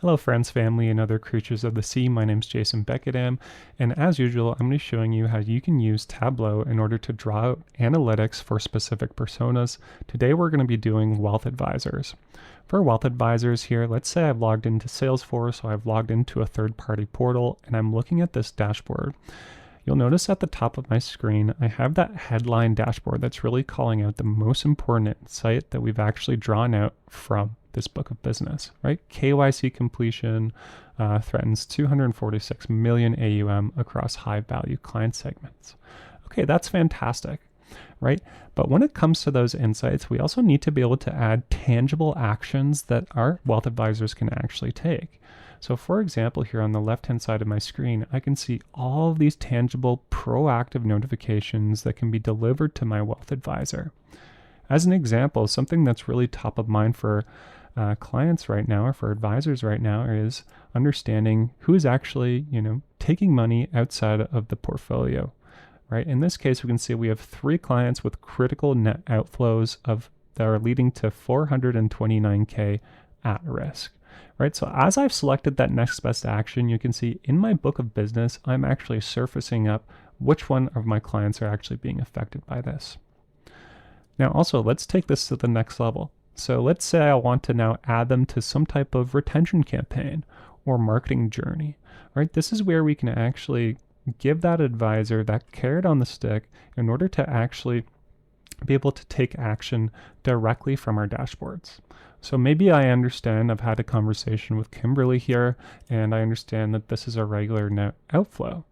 Hello friends, family, and other creatures of the sea. My name is Jason Beckadam, and as usual, I'm going to be showing you how you can use Tableau in order to draw out analytics for specific personas. Today we're going to be doing wealth advisors. For wealth advisors here, let's say I've logged into Salesforce, so I've logged into a third-party portal, and I'm looking at this dashboard. You'll notice at the top of my screen, I have that headline dashboard that's really calling out the most important insight that we've actually drawn out from this book of business, right? KYC completion threatens 246 million AUM across high value client segments. Okay, that's fantastic, right? But when it comes to those insights, we also need to be able to add tangible actions that our wealth advisors can actually take. So for example, here on the left-hand side of my screen, I can see all of these tangible proactive notifications that can be delivered to my wealth advisor. As an example, something that's really top of mind for clients right now or for advisors right now is understanding who is actually, taking money outside of the portfolio, right? In this case, we can see we have 3 clients with critical net outflows that are leading to 429K at risk. Right, so as I've selected that next best action, you can see in my book of business, I'm actually surfacing up which one of my clients are actually being affected by this. Now also, let's take this to the next level. So let's say I want to now add them to some type of retention campaign or marketing journey, right? This is where we can actually give that advisor that carrot on the stick in order to actually be able to take action directly from our dashboards. So maybe I understand, I've had a conversation with Kimberly here, and I understand that this is a regular net outflow,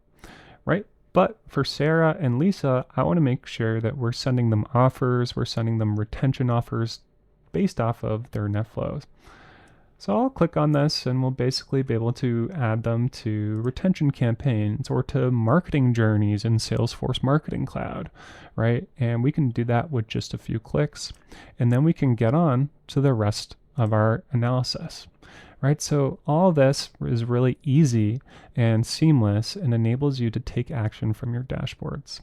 right? But for Sarah and Lisa, I want to make sure that we're sending them offers, we're sending them retention offers based off of their net flows. So I'll click on this and we'll basically be able to add them to retention campaigns or to marketing journeys in Salesforce Marketing Cloud, right? And we can do that with just a few clicks. And then we can get on to the rest of our analysis, right? So all this is really easy and seamless and enables you to take action from your dashboards.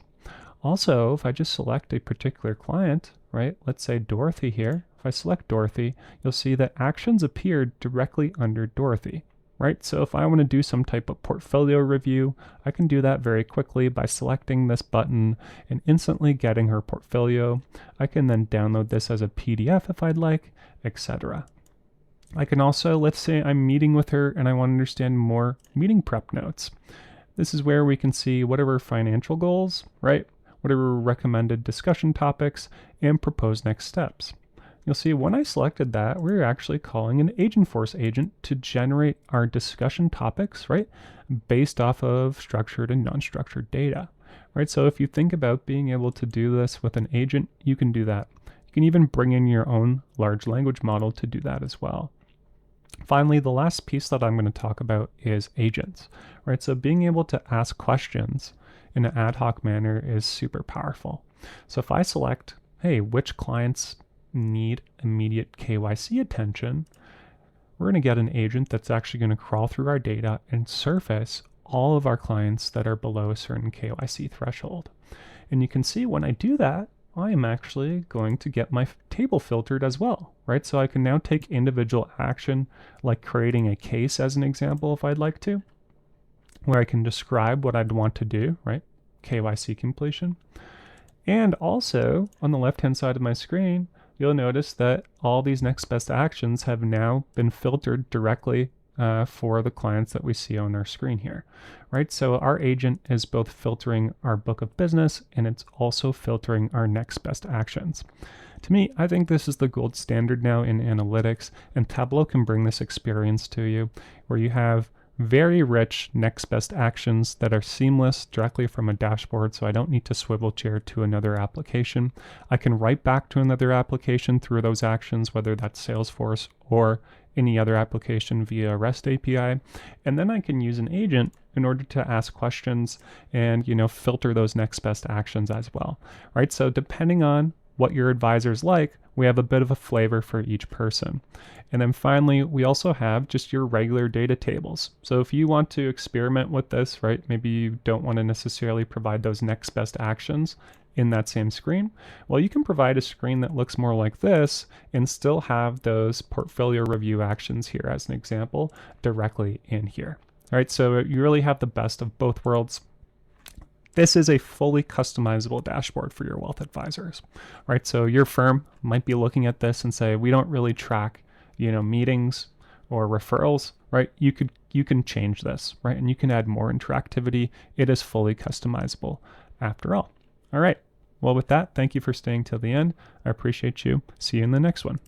Also, if I just select a particular client, right? Let's say Dorothy here. If I select Dorothy, you'll see that actions appear directly under Dorothy, right? So if I want to do some type of portfolio review, I can do that very quickly by selecting this button and instantly getting her portfolio. I can then download this as a PDF if I'd like, etc. I can also, let's say I'm meeting with her and I want to understand more meeting prep notes. This is where we can see what are her financial goals, right? What are her recommended discussion topics and proposed next steps. You'll see when I selected that, we're actually calling an Agentforce agent to generate our discussion topics, right? Based off of structured and non-structured data, right? So if you think about being able to do this with an agent, you can do that. You can even bring in your own large language model to do that as well. Finally, the last piece that I'm going to talk about is agents, right? So being able to ask questions in an ad hoc manner is super powerful. So if I select, hey, which clients need immediate KYC attention, we're going to get an agent that's actually going to crawl through our data and surface all of our clients that are below a certain KYC threshold. And you can see when I do that, I am actually going to get my table filtered as well, right? So I can now take individual action, like creating a case as an example, if I'd like to, where I can describe what I'd want to do, right? KYC completion. And also on the left-hand side of my screen, you'll notice that all these next best actions have now been filtered directly for the clients that we see on our screen here, right? So our agent is both filtering our book of business and it's also filtering our next best actions. To me, I think this is the gold standard now in analytics, and Tableau can bring this experience to you where you have very rich next best actions that are seamless directly from a dashboard, so I don't need to swivel chair to another application. I can write back to another application through those actions, whether that's Salesforce or any other application via REST API. And then I can use an agent in order to ask questions and, filter those next best actions as well, right? So depending on what your advisor's like, we have a bit of a flavor for each person. And then finally, we also have just your regular data tables. So if you want to experiment with this, right, maybe you don't want to necessarily provide those next best actions in that same screen? Well, you can provide a screen that looks more like this and still have those portfolio review actions here as an example directly in here. All right, so you really have the best of both worlds. This is a fully customizable dashboard for your wealth advisors, right? So your firm might be looking at this and say, we don't really track, meetings or referrals, right? You can change this, right? And you can add more interactivity. It is fully customizable after all. All right. Well, with that, thank you for staying till the end. I appreciate you. See you in the next one.